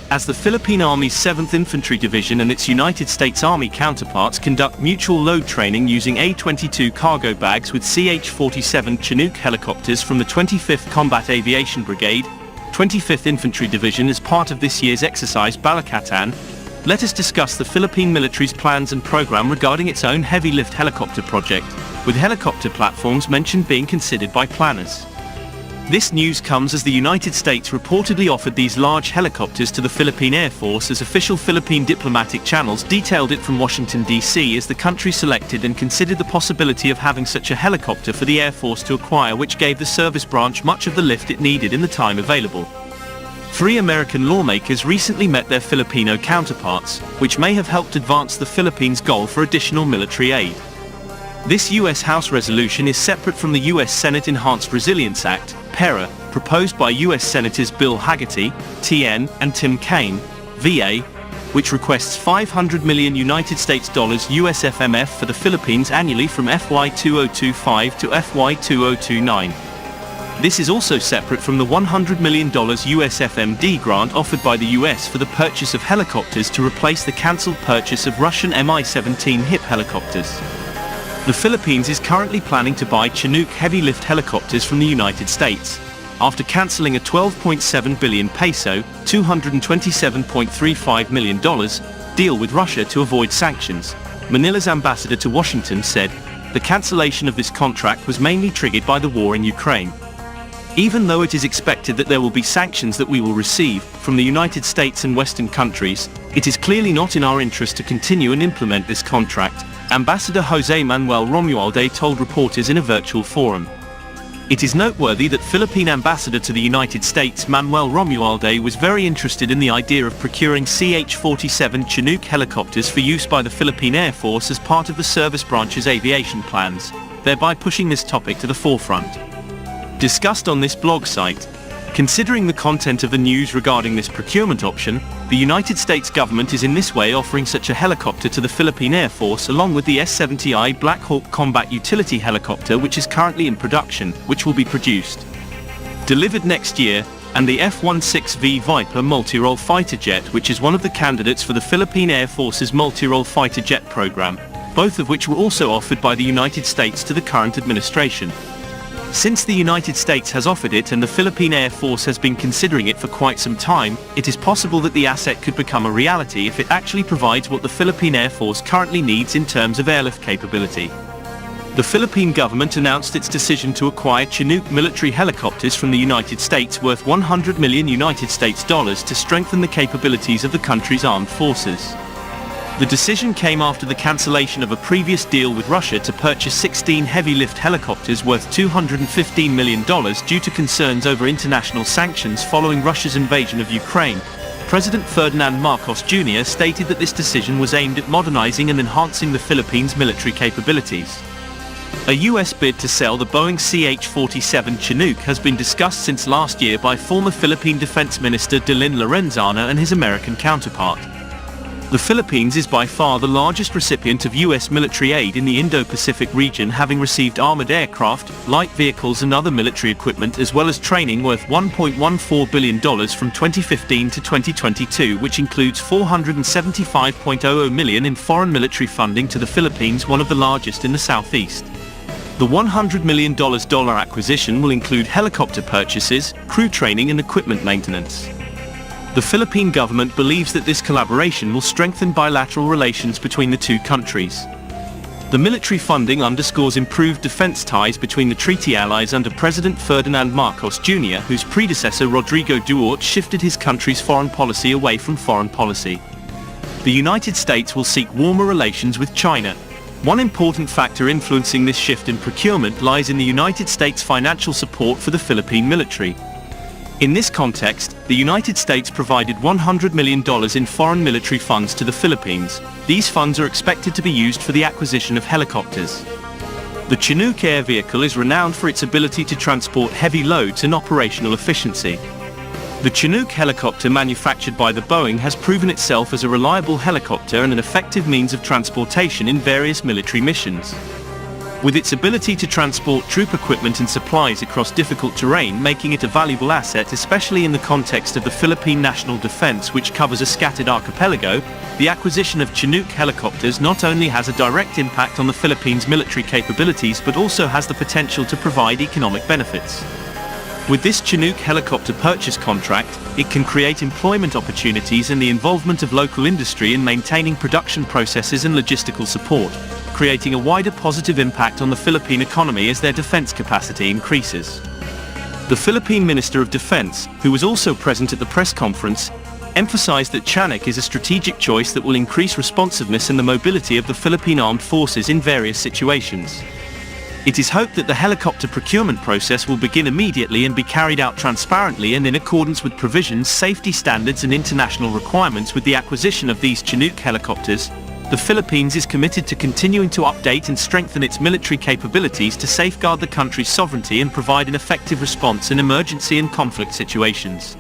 As the Philippine Army's 7th Infantry Division and its United States Army counterparts conduct mutual load training using A-22 cargo bags with CH-47 Chinook helicopters from the 25th Combat Aviation Brigade, 25th Infantry Division as part of this year's exercise Balikatan, let us discuss the Philippine military's plans and program regarding its own heavy-lift helicopter project, with helicopter platforms mentioned being considered by planners. This news comes as the United States reportedly offered these large helicopters to the Philippine Air Force, as official Philippine diplomatic channels detailed it from Washington, D.C. as the country selected and considered the possibility of having such a helicopter for the Air Force to acquire, which gave the service branch much of the lift it needed in the time available. 3 American lawmakers recently met their Filipino counterparts, which may have helped advance the Philippines' goal for additional military aid. This U.S. House resolution is separate from the U.S. Senate Enhanced Resilience Act, PERA, proposed by U.S. Senators Bill Hagerty, TN, and Tim Kaine, VA, which requests $500 million United States dollars USFMF for the Philippines annually from FY 2025 to FY 2029. This is also separate from the $100 million USFMD grant offered by the US for the purchase of helicopters to replace the cancelled purchase of Russian Mi-17 HIP helicopters. The Philippines is currently planning to buy Chinook heavy-lift helicopters from the United States, after cancelling a 12.7 billion peso $227.35 million deal with Russia to avoid sanctions. Manila's ambassador to Washington said, the cancellation of this contract was mainly triggered by the war in Ukraine. Even though it is expected that there will be sanctions that we will receive from the United States and Western countries, it is clearly not in our interest to continue and implement this contract, Ambassador Jose Manuel Romualde told reporters in a virtual forum. It is noteworthy that Philippine Ambassador to the United States Manuel Romualde was very interested in the idea of procuring CH-47 Chinook helicopters for use by the Philippine Air Force as part of the service branch's aviation plans, thereby pushing this topic to the forefront. Discussed on this blog site, considering the content of the news regarding this procurement option, the United States government is in this way offering such a helicopter to the Philippine Air Force along with the S-70I Black Hawk combat utility helicopter, which is currently in production, which will be produced, delivered next year, and the F-16V Viper multi-role fighter jet, which is one of the candidates for the Philippine Air Force's multi-role fighter jet program, both of which were also offered by the United States to the current administration. Since the United States has offered it and the Philippine Air Force has been considering it for quite some time, it is possible that the asset could become a reality if it actually provides what the Philippine Air Force currently needs in terms of airlift capability. The Philippine government announced its decision to acquire Chinook military helicopters from the United States worth $100 million United States dollars to strengthen the capabilities of the country's armed forces. The decision came after the cancellation of a previous deal with Russia to purchase 16 heavy-lift helicopters worth $215 million due to concerns over international sanctions following Russia's invasion of Ukraine. President Ferdinand Marcos Jr. stated that this decision was aimed at modernizing and enhancing the Philippines' military capabilities. A U.S. bid to sell the Boeing CH-47 Chinook has been discussed since last year by former Philippine Defense Minister Delin Lorenzana and his American counterpart. The Philippines is by far the largest recipient of U.S. military aid in the Indo-Pacific region, having received armored aircraft, light vehicles and other military equipment, as well as training worth $1.14 billion from 2015 to 2022, which includes $475.00 million in foreign military funding to the Philippines, one of the largest in the Southeast. The $100 million acquisition will include helicopter purchases, crew training and equipment maintenance. The Philippine government believes that this collaboration will strengthen bilateral relations between the two countries. The military funding underscores improved defense ties between the treaty allies under President Ferdinand Marcos Jr., whose predecessor Rodrigo Duterte shifted his country's foreign policy away from foreign policy. The United States will seek warmer relations with China. One important factor influencing this shift in procurement lies in the United States' financial support for the Philippine military. In this context, the United States provided $100 million in foreign military funds to the Philippines. These funds are expected to be used for the acquisition of helicopters. The Chinook air vehicle is renowned for its ability to transport heavy loads and operational efficiency. The Chinook helicopter manufactured by the Boeing has proven itself as a reliable helicopter and an effective means of transportation in various military missions. With its ability to transport troop equipment and supplies across difficult terrain, making it a valuable asset especially in the context of the Philippine national defense, which covers a scattered archipelago, the acquisition of Chinook helicopters not only has a direct impact on the Philippines' military capabilities but also has the potential to provide economic benefits. With this Chinook helicopter purchase contract, it can create employment opportunities and the involvement of local industry in maintaining production processes and logistical support, creating a wider positive impact on the Philippine economy as their defense capacity increases. The Philippine Minister of Defense, who was also present at the press conference, emphasized that Chinook is a strategic choice that will increase responsiveness and the mobility of the Philippine Armed Forces in various situations. It is hoped that the helicopter procurement process will begin immediately and be carried out transparently and in accordance with provisions, safety standards and international requirements. With the acquisition of these Chinook helicopters, the Philippines is committed to continuing to update and strengthen its military capabilities to safeguard the country's sovereignty and provide an effective response in emergency and conflict situations.